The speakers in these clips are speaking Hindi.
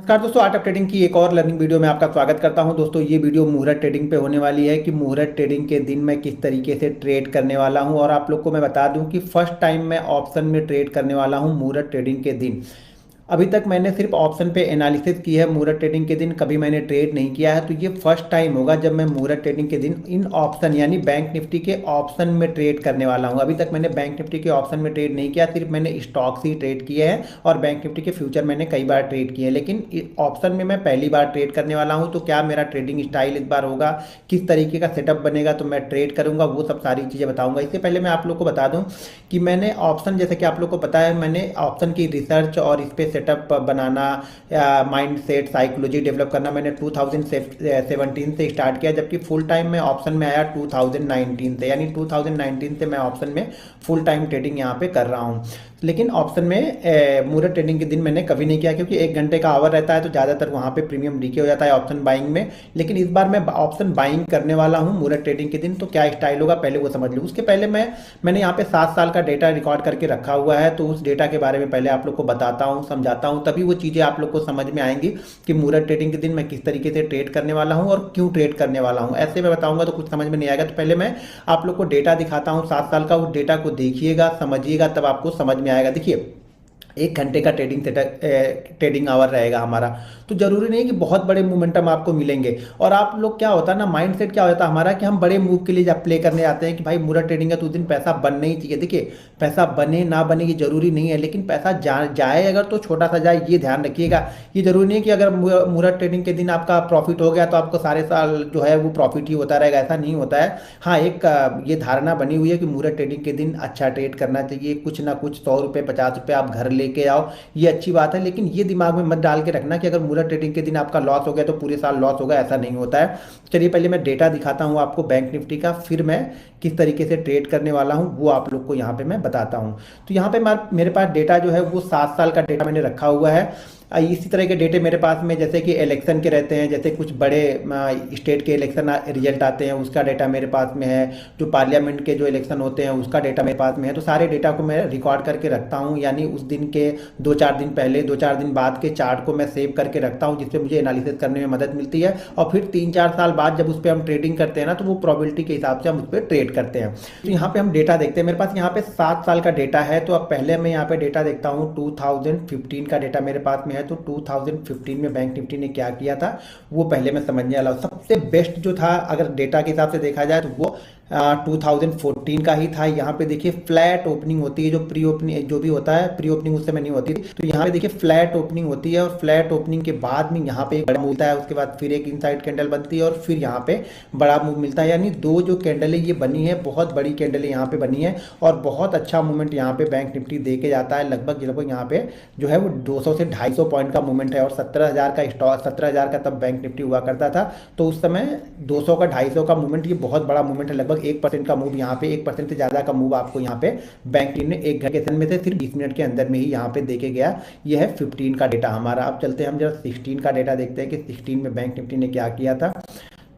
नमस्कार दोस्तों, आर्ट ऑफ ट्रेडिंग की एक और लर्निंग वीडियो में आपका स्वागत करता हूं। दोस्तों ये वीडियो मुहूर्त ट्रेडिंग पे होने वाली है कि मुहूर्त ट्रेडिंग के दिन मैं किस तरीके से ट्रेड करने वाला हूं। और आप लोग को मैं बता दूं कि फर्स्ट टाइम मैं ऑप्शन में ट्रेड करने वाला हूं मुहूर्त ट्रेडिंग के दिन। अभी तक मैंने सिर्फ ऑप्शन पे एनालिसिस की है, मुहूर्त ट्रेडिंग के दिन कभी मैंने ट्रेड नहीं किया है। तो ये फर्स्ट टाइम होगा जब मैं मुहूर्त ट्रेडिंग के दिन इन ऑप्शन यानी बैंक निफ्टी के ऑप्शन में ट्रेड करने वाला हूँ। अभी तक मैंने बैंक निफ्टी के ऑप्शन में ट्रेड नहीं किया, सिर्फ मैंने स्टॉक्स ही ट्रेड किए हैं और बैंक निफ्टी के फ्यूचर मैंने कई बार ट्रेड किए हैं, लेकिन ऑप्शन में मैं पहली बार ट्रेड करने वाला हूँ। तो क्या मेरा ट्रेडिंग स्टाइल इस बार होगा, किस तरीके का सेटअप बनेगा, तो मैं ट्रेड करूंगा, वो सब सारी चीज़ें बताऊंगा। इससे पहले मैं आप लोग को बता दूं कि मैंने ऑप्शन, जैसे कि आप लोग को पता है, मैंने ऑप्शन की रिसर्च और इस पे सेटअप बनाना, माइंड सेट, साइकोलॉजी डेवलप करना मैंने 2017 से स्टार्ट किया, जबकि फुल टाइम में ऑप्शन में आया 2019 से। यानी 2019 से मैं ऑप्शन में फुल टाइम ट्रेडिंग यहाँ पे कर रहा हूँ। लेकिन ऑप्शन में मुहूर्त ट्रेडिंग के दिन मैंने कभी नहीं किया, क्योंकि 1 घंटे का आवर रहता है तो ज़्यादातर वहाँ पे प्रीमियम डीके हो जाता है ऑप्शन बाइंग में। लेकिन इस बार मैं ऑप्शन बाइंग करने वाला हूँ मुहूर्त ट्रेडिंग के दिन। तो क्या स्टाइल होगा पहले वो समझ लूँ। उसके पहले मैंने यहाँ पे 7 साल का डेटा रिकॉर्ड करके रखा हुआ है, तो उस डेटा के बारे में पहले आप लोग को बताता हूँ, समझाता हूँ, तभी वो चीज़ें आप लोग को समझ में आएंगी कि मुहूर्त ट्रेडिंग के दिन मैं किस तरीके से ट्रेड करने वाला हूँ और क्यों ट्रेड करने वाला हूँ। ऐसे मैं बताऊंगा तो कुछ समझ में नहीं आएगा। तो पहले मैं आप लोग को डेटा दिखाता हूँ 7 साल का, उस डेटा को देखिएगा, समझिएगा, तब आपको समझ में आएगा। देखिए, 1 घंटे का ट्रेडिंग आवर रहेगा हमारा, तो जरूरी नहीं कि बहुत बड़े मोमेंटम आपको मिलेंगे। और आप लोग, क्या होता है ना, माइंडसेट क्या होता है हमारा कि हम बड़े मूव के लिए जब प्ले करने जाते हैं कि भाई मुहूर्त ट्रेडिंग है तो उस दिन पैसा बनना ही चाहिए। देखिए, पैसा बने ना बने ये जरूरी नहीं है, लेकिन पैसा जाए अगर तो छोटा सा जाए, ये ध्यान रखिएगा। ये जरूरी नहीं है कि अगर मुहूर्त ट्रेडिंग के दिन आपका प्रॉफिट हो गया तो आपको सारे साल जो है वो प्रॉफिट ही होता रहेगा, ऐसा नहीं होता है। हाँ, एक ये धारणा बनी हुई है कि मुहूर्त ट्रेडिंग के दिन अच्छा ट्रेड करना चाहिए, कुछ ना कुछ 100 रुपये 50 रुपये आप घर लेके आओ, ये अच्छी बात है। लेकिन ये दिमाग में मत डाल के रखना कि अगर मुहूर्त ट्रेडिंग के दिन आपका लॉस हो गया तो पूरे साल लॉस होगा, ऐसा नहीं होता है। चलिए पहले मैं डेटा दिखाता हूँ आपको बैंक निफ्टी का, फिर मैं किस तरीके से ट्रेड करने वाला हूँ वो आप लोग को यहाँ पे मैं बताता हूँ। तो यहाँ पे मेरे पास डेटा जो है वो 7 साल का डेटा मैंने रखा हुआ है। इसी तरह के डेटे मेरे पास में, जैसे कि इलेक्शन के रहते हैं, जैसे कुछ बड़े स्टेट के इलेक्शन रिजल्ट आते हैं, उसका डेटा मेरे पास में है। जो पार्लियामेंट के जो इलेक्शन होते हैं उसका डेटा मेरे पास में है। तो सारे डेटा को मैं रिकॉर्ड करके रखता हूँ, यानी उस दिन के 2-4 दिन पहले, 2-4 दिन बाद के चार्ट को मैं सेव करके रखता हूँ, जिससे मुझे एनालिसिस करने में मदद मिलती है। और फिर 3-4 साल बाद जब उस पर हम ट्रेडिंग करते हैं ना, तो वो प्रोबेबिलिटी के हिसाब से हम उस पर ट्रेड करते हैं। तो यहाँ पे हम डेटा देखते हैं, मेरे पास यहाँ पे 7 साल का डेटा है। तो अब पहले मैं यहाँ पे डेटा देखता हूँ, 2015 का डेटा मेरे पास में है। तो 2015 में बैंक निफ्टी ने क्या किया था वो पहले मैं समझने वाला हूँ। सबसे बेस्ट जो था अगर डेटा के हिसाब से देखा जाए तो वो 2014 का ही था। यहाँ पे देखिए फ्लैट ओपनिंग होती है, जो प्री ओपनिंग जो भी होता है, प्री ओपनिंग उस समय नहीं होती। तो यहाँ पे देखिए फ्लैट ओपनिंग होती है, और फ्लैट ओपनिंग के बाद में यहाँ पे एक बड़ा मूव मिलता है, उसके बाद फिर एक इनसाइड कैंडल बनती है, और फिर यहाँ पे बड़ा मूव मिलता है। यानी दो जो कैंडल है ये बनी है, बहुत बड़ी कैंडल यहाँ पे बनी है, और बहुत अच्छा मूवमेंट यहाँ पे बैंक निफ्टी दे के जाता है। लगभग यहाँ पे जो है वो 200 से 250 पॉइंट का मूवमेंट है। और 17,000 का स्टॉक, 17,000 का तब बैंक निफ्टी हुआ करता था। तो उस समय 200 का 250 का मूवमेंट, ये बहुत बड़ा मूवमेंट है। लगभग 1% का मूव यहाँ पे, 1% से ज्यादा का मूव आपको यहाँ पे बैंक टीम ने 1 घंटे में से सिर्फ 20 मिनट के अंदर में ही यहाँ पे देके गया। ये है 15 का डेटा हमारा। अब चलते हैं हम जरा 16 का डेटा देखते हैं कि 16 में बैंक निफ्टी ने क्या किया था।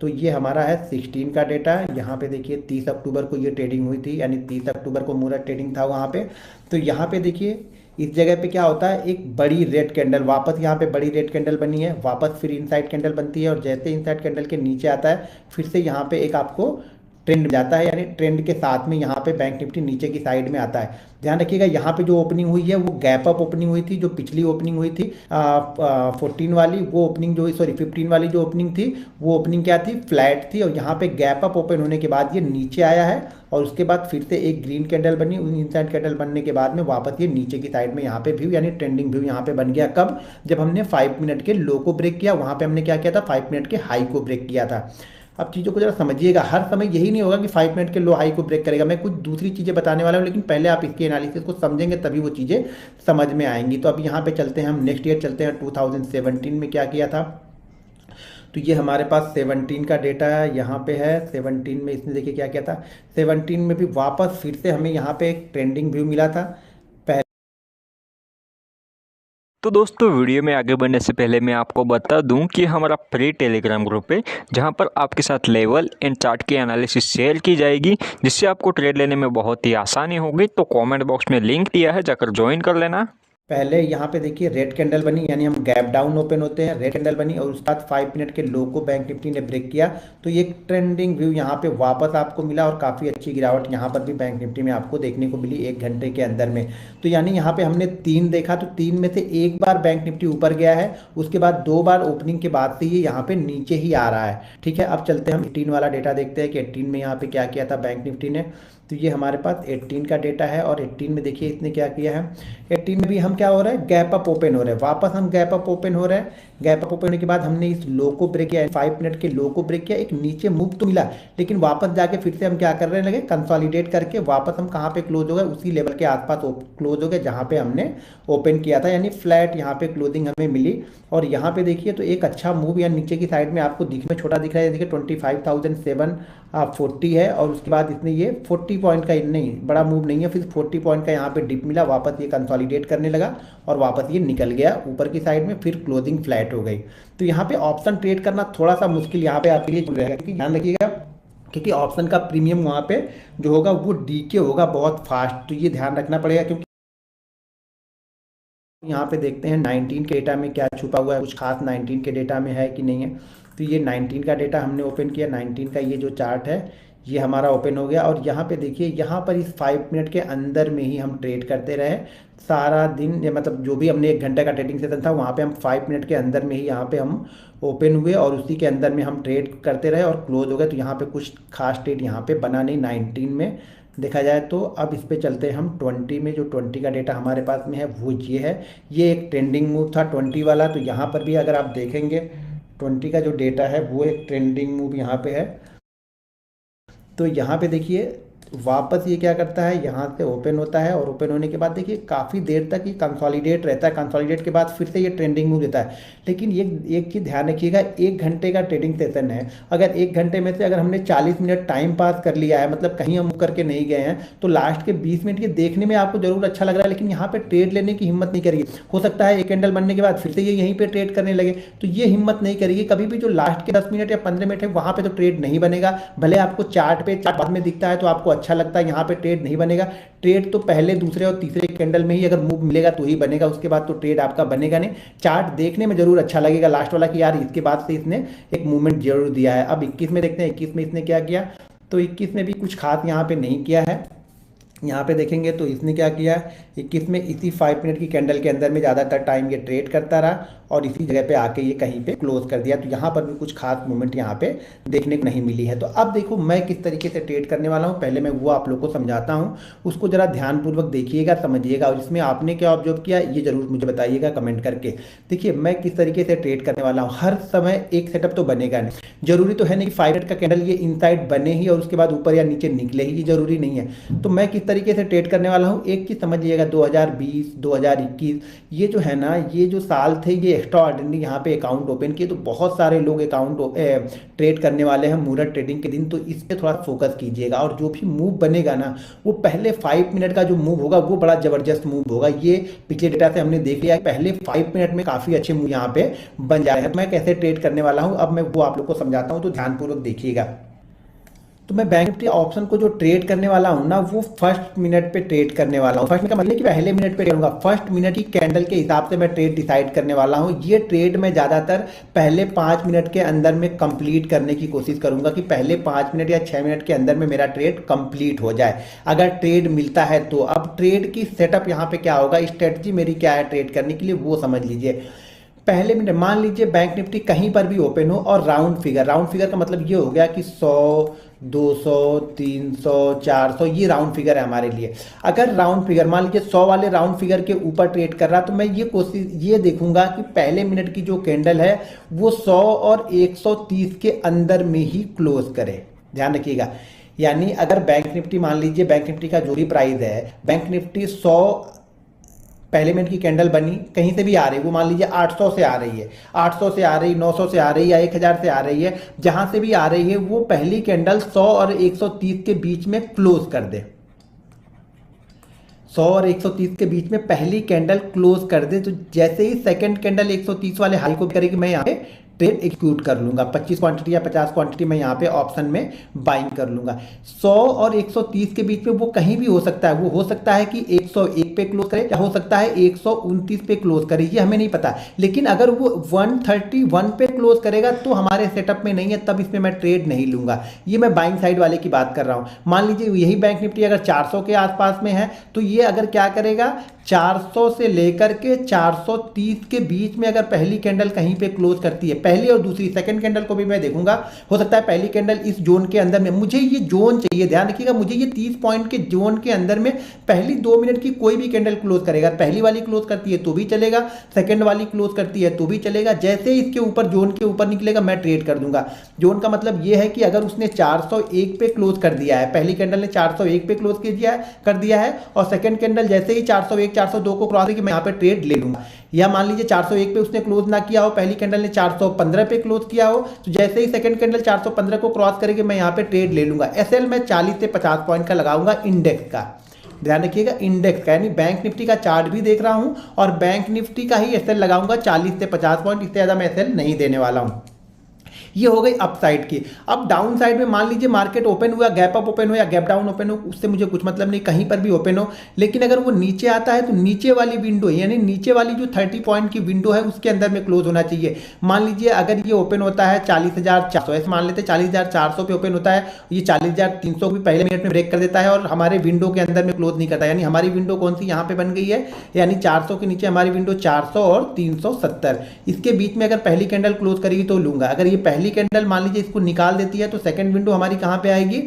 तो ये हमारा है 16 का डेटा। यहाँ पे देखिए 30 अक्टूबर को ये ट्रेडिंग हुई थी, यानी 30 अक्टूबर को मुहूर्त ट्रेडिंग था वहाँ पे। तो यहाँ पे देखिए इस जगह पे क्या होता है, एक बड़ी रेड कैंडल, वापस यहाँ पे बड़ी रेड कैंडल बनी है, वापस फिर इनसाइड कैंडल बनती है, और जैसे इनसाइड कैंडल के नीचे आता है फिर से यहाँ पे एक आपको ट्रेंड जाता है, यानी ट्रेंड के साथ में यहाँ पे बैंक निफ्टी नीचे की साइड में आता है। ध्यान रखिएगा, यहाँ पे जो ओपनिंग हुई है वो गैप अप ओपनिंग हुई थी। जो पिछली ओपनिंग हुई थी 14 वाली, वो ओपनिंग जो, सॉरी 15 वाली जो ओपनिंग थी वो ओपनिंग क्या थी, फ्लैट थी। और यहाँ पे गैप अप ओपन होने के बाद ये नीचे आया है, और उसके बाद फिर से एक ग्रीन कैंडल बनी। इनसाइड कैंडल बनने के बाद में वापस ये नीचे की साइड में यहाँ पे व्यू, यानी ट्रेंडिंग व्यू यहाँ पे बन गया। कब? जब हमने 5 मिनट के लो को ब्रेक किया, वहाँ पे हमने क्या किया था, 5 मिनट के हाई को ब्रेक किया था। अब चीज़ों को जरा समझिएगा, हर समय यही नहीं होगा कि 5 मिनट के लो हाई को ब्रेक करेगा। मैं कुछ दूसरी चीज़ें बताने वाला हूँ, लेकिन पहले आप इसके एनालिसिस को समझेंगे तभी वो चीज़ें समझ में आएंगी। तो अब यहाँ पे चलते हैं, हम नेक्स्ट ईयर चलते हैं, 2017 में क्या किया था। तो ये हमारे पास 17 का डेटा यहाँ पे है। 17 में इसने देखिए क्या किया था, 17 में भी वापस फिर से हमें यहाँ पे एक ट्रेंडिंग व्यू मिला था। तो दोस्तों वीडियो में आगे बढ़ने से पहले मैं आपको बता दूं कि हमारा फ्री टेलीग्राम ग्रुप है, जहां पर आपके साथ लेवल एंड चार्ट की एनालिसिस शेयर की जाएगी, जिससे आपको ट्रेड लेने में बहुत ही आसानी होगी। तो कमेंट बॉक्स में लिंक दिया है, जाकर ज्वाइन कर लेना। पहले यहाँ पे देखिए रेड कैंडल बनी, यानी हम गैप डाउन ओपन होते हैं, रेड कैंडल बनी और उसके बाद 5 मिनट के लो को बैंक निफ्टी ने ब्रेक किया। तो ये ट्रेंडिंग व्यू यहाँ पे वापस आपको मिला और काफ़ी अच्छी गिरावट यहाँ पर भी बैंक निफ्टी में आपको देखने को मिली 1 घंटे के अंदर में। तो यानी यहाँ पे हमने 3 देखा, तो 3 में से एक बार बैंक निफ्टी ऊपर गया है, उसके बाद 2 बार ओपनिंग के बाद से ये यहाँ पे नीचे ही आ रहा है। ठीक है, अब चलते हैं हम 18 वाला डेटा देखते हैं कि 18 में यहाँ पे क्या किया था बैंक निफ्टी ने। तो ये हमारे पास 18 का डेटा है और 18 में देखिए इसने क्या किया है। 18 में भी हम क्या हो रहा है, गैप अप ओपन हो रहे हैं, वापस हम गैप अप ओपन हो रहे हैं। गैप अप ओपन होने के बाद हमने इस लो को ब्रेक किया, 5 मिनट के लो को ब्रेक किया, एक नीचे मूव तो मिला, लेकिन वापस जाके फिर से हम क्या कर रहे लगे, कंसोलिडेट करके वापस हम कहाँ पे क्लोज हो गए, उसी लेवल के आसपास क्लोज हो गए जहाँ पे हमने ओपन किया था, यानी फ्लैट यहाँ पे क्लोजिंग हमें मिली। और यहाँ पे देखिए तो एक अच्छा मूव या नीचे की साइड में आपको दिखने छोटा दिख रहा है, देखिए 25,740 है और उसके बाद इसने ये 40 पॉइंट का नहीं, बड़ा मूव नहीं है, फिर 40 पॉइंट का यहाँ पे डिप मिला, वापस ये कंसोलिडेट करने लगा और वापस ये निकल गया ऊपर की साइड में, फिर क्लोजिंग फ्लैट हो गई। तो यहाँ पे ऑप्शन ट्रेड करना थोड़ा सा मुश्किल यहाँ पे आपके लिए रहेगा, क्योंकि ध्यान रखिएगा क्योंकि ऑप्शन का प्रीमियम वहाँ पे जो होगा वो डीके होगा बहुत फास्ट, तो ये ध्यान रखना पड़ेगा। क्योंकि यहाँ पे देखते हैं 19 के डेटा में क्या छुपा हुआ है, कुछ खास 19 के डेटा में है कि नहीं है। तो ये 19 का डेटा हमने ओपन किया, 19 का ये जो चार्ट है ये हमारा ओपन हो गया और यहाँ पे देखिए यहाँ पर इस 5 मिनट के अंदर में ही हम ट्रेड करते रहे सारा दिन, मतलब जो भी हमने 1 घंटे का ट्रेडिंग सेशन था वहाँ पे हम 5 मिनट के अंदर में ही यहाँ पे हम ओपन हुए और उसी के अंदर में हम ट्रेड करते रहे और क्लोज हो गए। तो यहाँ पे कुछ खास ट्रेड यहाँ पे बना नहीं 19 में देखा जाए तो। अब इस पे चलते हैं हम 20 में, जो 20 का डेटा हमारे पास में है वो ये है। ये एक ट्रेंडिंग मूव था 20 वाला, तो यहाँ पर भी अगर आप देखेंगे 20 का जो डेटा है वो एक ट्रेंडिंग मूव यहाँ पे है। तो यहाँ पे देखिए वापस ये क्या करता है, यहाँ से ओपन होता है और ओपन होने के बाद देखिए काफ़ी देर तक ये कंसोलिडेट रहता है, कंसोलिडेट के बाद फिर से ये ट्रेंडिंग मूव देता है। लेकिन ये एक चीज़ ध्यान रखिएगा, 1 घंटे का ट्रेडिंग सेशन है, अगर 1 घंटे में से अगर हमने 40 मिनट टाइम पास कर लिया है, मतलब कहीं हम करके नहीं गए हैं, तो लास्ट के 20 मिनट ये देखने में आपको जरूर अच्छा लग रहा है, लेकिन यहाँ पर ट्रेड लेने की हिम्मत नहीं करेगी। हो सकता है एक कैंडल बनने के बाद फिर से ये यहीं पर ट्रेड करने लगे, तो ये हिम्मत नहीं करेगी कभी भी। जो लास्ट के 10 मिनट या 15 मिनट है वहाँ पर तो ट्रेड नहीं बनेगा, भले आपको चार्ट बाद में दिखता है तो आपको अच्छा लगता है, यहाँ पे ट्रेड नहीं बनेगा। ट्रेड तो पहले, दूसरे और तीसरे कैंडल में ही अगर मूव मिलेगा तो ही बनेगा, उसके बाद तो ट्रेड आपका बनेगा नहीं। चार्ट देखने में जरूर अच्छा लगेगा लास्ट वाला कि यार इसके बाद से इसने एक मूवमेंट जरूर दिया है। अब 21 में देखते हैं 21 में इसने क्या किया। तो 21 में भी कुछ खास यहाँ पे नहीं किया है। यहाँ पे देखेंगे तो इसने क्या किया, 21 में इसी 5 मिनट की कैंडल के अंदर में ज़्यादातर टाइम ये ट्रेड करता रहा और इसी जगह पे आके ये कहीं पे क्लोज कर दिया। तो यहाँ पर भी कुछ खास मूवमेंट यहाँ पे देखने को नहीं मिली है। तो अब देखो मैं किस तरीके से ट्रेड करने वाला हूँ, पहले मैं वो आप लोग को समझाता हूँ, उसको जरा ध्यानपूर्वक देखिएगा, समझिएगा और इसमें आपने क्या ऑब्जर्व किया ये जरूर मुझे बताइएगा कमेंट करके। देखिए मैं किस तरीके से ट्रेड करने वाला हूँ। हर समय एक सेटअप तो बनेगा नहीं, जरूरी तो है नहीं कि 5 मिनट का कैंडल ये इनसाइड बने ही और उसके बाद ऊपर या नीचे निकले ही, ये जरूरी नहीं है। तो मैं किस तरीके से ट्रेड करने वाला हूँ एक चीज समझिएगा, 2020 2021 ये जो है ना, ये जो साल थे ये एक्स्ट्रा ऑर्डिनरी यहाँ पे अकाउंट ओपन किए, तो बहुत सारे लोग अकाउंट ट्रेड करने वाले हैं मुहूर्त ट्रेडिंग के दिन, तो इस पे थोड़ा फोकस कीजिएगा। और जो भी मूव बनेगा ना वो पहले 5 मिनट का जो मूव होगा वो बड़ा जबरदस्त मूव होगा। ये पिछले डेटा से हमने देख लिया है, पहले 5 मिनट में काफी अच्छे मूव यहाँ पे बन जा रहे हैं। मैं कैसे ट्रेड करने वाला हूँ अब मैं वो आप लोग को समझाता हूँ, तो ध्यानपूर्वक देखिएगा। तो मैं बैंक निफ्टी ऑप्शन को जो ट्रेड करने वाला हूं ना वो फर्स्ट मिनट पे ट्रेड करने वाला हूं। फर्स्ट का मतलब कि पहले मिनट पे करूंगा, फर्स्ट मिनट की कैंडल के हिसाब से मैं ट्रेड डिसाइड करने वाला हूं। ये ट्रेड मैं ज्यादातर पहले 5 मिनट के अंदर में कंप्लीट करने की कोशिश करूंगा कि पहले 5 मिनट या 6 मिनट के अंदर में मेरा ट्रेड कंप्लीट हो जाए, अगर ट्रेड मिलता है तो। अब ट्रेड की सेटअप यहाँ पे क्या होगा, स्ट्रेटजी मेरी क्या है ट्रेड करने के लिए वो समझ लीजिए। पहले मिनट मान लीजिए बैंक निफ्टी कहीं पर भी ओपन हो और राउंड फिगर का मतलब ये हो गया कि 100 200 300 400 ये राउंड फिगर है हमारे लिए। अगर राउंड फिगर मान लीजिए 100 वाले राउंड फिगर के ऊपर ट्रेड कर रहा तो मैं ये देखूंगा कि पहले मिनट की जो कैंडल है वो 100 और 130 के अंदर में ही क्लोज करे, ध्यान रखिएगा। यानी अगर बैंक निफ्टी मान लीजिए बैंक निफ्टी का जो भी प्राइस है, बैंक निफ्टी 100 पहले मिनट की कैंडल बनी कहीं से भी आ रही, वो मान लीजिए 800 से आ रही है, 800 से आ रही, 900 से आ रही या 1000 से आ रही है, जहां से भी आ रही है वो पहली कैंडल 100 और 130 के बीच में क्लोज कर दे। 100 और 130 के बीच में पहली कैंडल क्लोज कर दे, तो जैसे ही सेकंड कैंडल 130 वाले हाई को करेगी मैं यहाँ पे ट्रेड एग्जीक्यूट कर लूंगा। 25 क्वांटिटी या 50 क्वांटिटी मैं यहाँ पे ऑप्शन में बाइंग कर लूंगा। 100 और 130 के बीच में वो कहीं भी हो सकता है, वो हो सकता है कि 101 पे क्लोज करे या हो सकता है 129 पे क्लोज करे, ये हमें नहीं पता। लेकिन अगर वो 131 पे क्लोज करेगा तो हमारे सेटअप में नहीं है, तब इसमें मैं ट्रेड नहीं लूंगा। ये मैं बाइंग साइड वाले की बात कर रहा हूं। मान लीजिए यही बैंक निफ्टी अगर 400 के आसपास में है तो ये अगर क्या करेगा, 400 से लेकर के 430 के बीच में अगर पहली कैंडल कहीं पे क्लोज करती है, पहली और दूसरी सेकंड कैंडल को भी मैं देखूंगा, हो सकता है पहली कैंडल इस जोन के अंदर में, मुझे ये जोन चाहिए, ध्यान रखिएगा, मुझे ये 30 पॉइंट के जोन के अंदर में पहली 2 मिनट की कोई भी कैंडल क्लोज करेगा, पहली वाली क्लोज करती है तो भी चलेगा, सेकंड वाली क्लोज करती है तो भी चलेगा, जैसे इसके ऊपर जोन के ऊपर निकलेगा मैं ट्रेड कर दूंगा। जोन का मतलब यह है कि अगर उसने 401 पे क्लोज कर दिया है, पहली कैंडल ने 401 पे क्लोज कर दिया है और सेकंड कैंडल जैसे ही 401 402 को क्रॉस कि मैं यहाँ पे ट्रेड ले लूंगा। या मान लीजिए 401 पे उसने क्लोज ना किया हो, पहली कैंडल ने 415 पे क्लोज किया हो, तो जैसे ही सेकंड कैंडल 415 को क्रॉस करेगी मैं यहाँ पे ट्रेड ले लूंगा। एसएल मैं 40 से 50 पॉइंट का लगाऊंगा इंडेक्स का, ध्यान रखिएगा, इंडेक्स का, यानी बैंक निफ्टी का चार्ट भी देख रहा हूं और बैंक निफ्टी का ही एसएल लगाऊंगा 40 से 50 पॉइंट, इससे ज्यादा मैं एसएल नहीं देने वाला हूं। ये हो गई अप साइड की। अब डाउन साइड में मान लीजिए मार्केट ओपन हुआ, गैप अप ओपन हो या गैप डाउन ओपन हो, उससे मुझे कुछ मतलब नहीं, कहीं पर भी ओपन हो, लेकिन अगर वो नीचे आता है तो नीचे वाली विंडो यानी नीचे वाली जो 30 पॉइंट की विंडो है उसके अंदर में क्लोज होना चाहिए। मान लीजिए अगर ये ओपन होता है 40,400, ऐसे मान लेते हैं 40,400 पे ओपन होता है, ये 40,300 भी पहले मिनट में ब्रेक कर देता है और हमारे विंडो के अंदर में क्लोज नहीं करता, यानी हमारी विंडो कौन सी यहाँ पे बन गई है, यानी 400 के नीचे हमारी विंडो 400 और 370, इसके बीच में अगर पहली कैंडल क्लोज करेगी तो लूंगा। अगर ये पहली कैंडल मान लीजिए इसको निकाल देती है तो सेकंड विंडो हमारी कहां पे आएगी,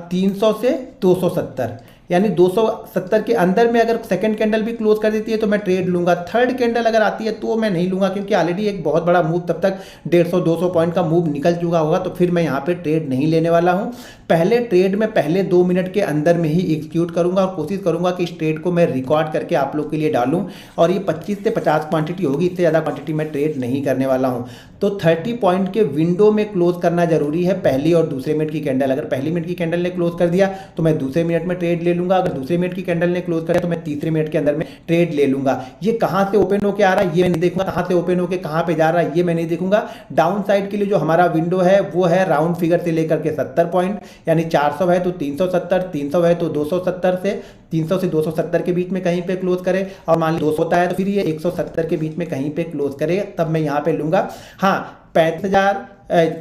300 से 270, यानी 270 के अंदर में अगर सेकंड कैंडल भी क्लोज कर देती है तो मैं ट्रेड लूंगा। थर्ड कैंडल अगर आती है तो मैं नहीं लूंगा, क्योंकि ऑलरेडी एक बहुत बड़ा मूव तब तक 150-200 पॉइंट का मूव निकल चुका होगा, तो फिर मैं यहाँ पे ट्रेड नहीं लेने वाला हूँ। पहले ट्रेड में पहले 2 मिनट के अंदर में ही एग्जीक्यूट करूंगा और कोशिश करूंगा कि इस ट्रेड को मैं रिकॉर्ड करके आप लोग के लिए डालूं, और ये 25 से 50 क्वांटिटी होगी, इससे ज़्यादा क्वांटिटी मैं ट्रेड नहीं करने वाला हूँ। तो 30 पॉइंट के विंडो में क्लोज करना जरूरी है, पहली और दूसरे मिनट की कैंडल। अगर पहली मिनट की कैंडल ने क्लोज कर दिया तो मैं दूसरे मिनट में ट्रेड ले लूंगा, अगर दूसरे मिनट की कैंडल ने क्लोज किया तो मैं तीसरे मिनट के अंदर में ट्रेड ले लूंगा। ये कहां से ओपन होकर आ रहा है ये मैं नहीं देखूंगा, कहां से ओपन होकर कहां पे जा रहा है ये मैं नहीं देखूंगा। डाउन साइड के लिए जो हमारा विंडो है वो है राउंड फिगर से लेकर के 70 पॉइंट, यानी 400 है तो 370, 300 है तो 270 से 300 से 270 के बीच में कहीं पे क्लोज करे, और मान लीजिए 200 होता है तो फिर ये 170 के बीच में कहीं पे क्लोज करे, तब मैं यहाँ पे लूंगा। हाँ, 35,000,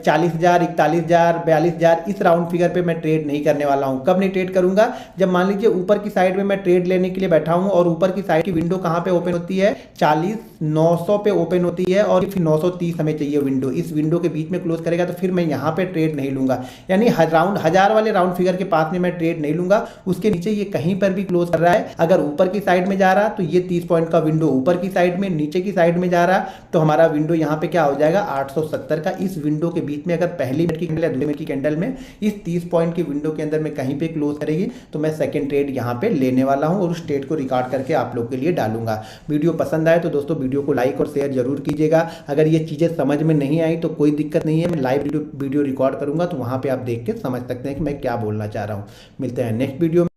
40,000, 41,000, 42,000 इस राउंड फिगर पे मैं ट्रेड नहीं करने वाला हूं। कब नहीं ट्रेड करूंगा, जब मान लीजिए ऊपर की साइड में मैं ट्रेड लेने के लिए बैठा हूं और ऊपर की साइड की विंडो कहां पे ओपन होती है, 40,900 पे ओपन होती है और फिर 930 हमें चाहिए विंडो, इस विंडो के बीच में क्लोज करेगा तो फिर मैं यहां पे ट्रेड नहीं लूंगा, यानी राउंड 1000 वाले राउंड फिगर के पास में मैं ट्रेड नहीं लूंगा। उसके नीचे ये कहीं पर भी क्लोज कर रहा है, अगर ऊपर की साइड में जा रहा तो ये 30 पॉइंट का विंडो ऊपर की साइड में, नीचे की साइड में जा रहा तो हमारा विंडो यहाँ पे क्या हो जाएगा, 870 का। इस विंडो के बीच में अगर पहली मिनट की कैंडल या दूसरी मिनट की कैंडल में इस 30 पॉइंट की विंडो के अंदर में कहीं पे क्लोज करेगी तो मैं सेकंड ट्रेड यहां पे लेने वाला हूं और उस ट्रेड को रिकॉर्ड करके आप लोग के लिए डालूंगा। वीडियो पसंद आए तो दोस्तों वीडियो को लाइक और शेयर जरूर कीजिएगा। अगर ये चीजें समझ में नहीं आई तो कोई दिक्कत नहीं है, मैं लाइव वीडियो रिकॉर्ड करूंगा तो वहां पे आप देख के समझ सकते हैं कि मैं क्या बोलना चाह रहा हूं। मिलते हैं नेक्स्ट वीडियो में।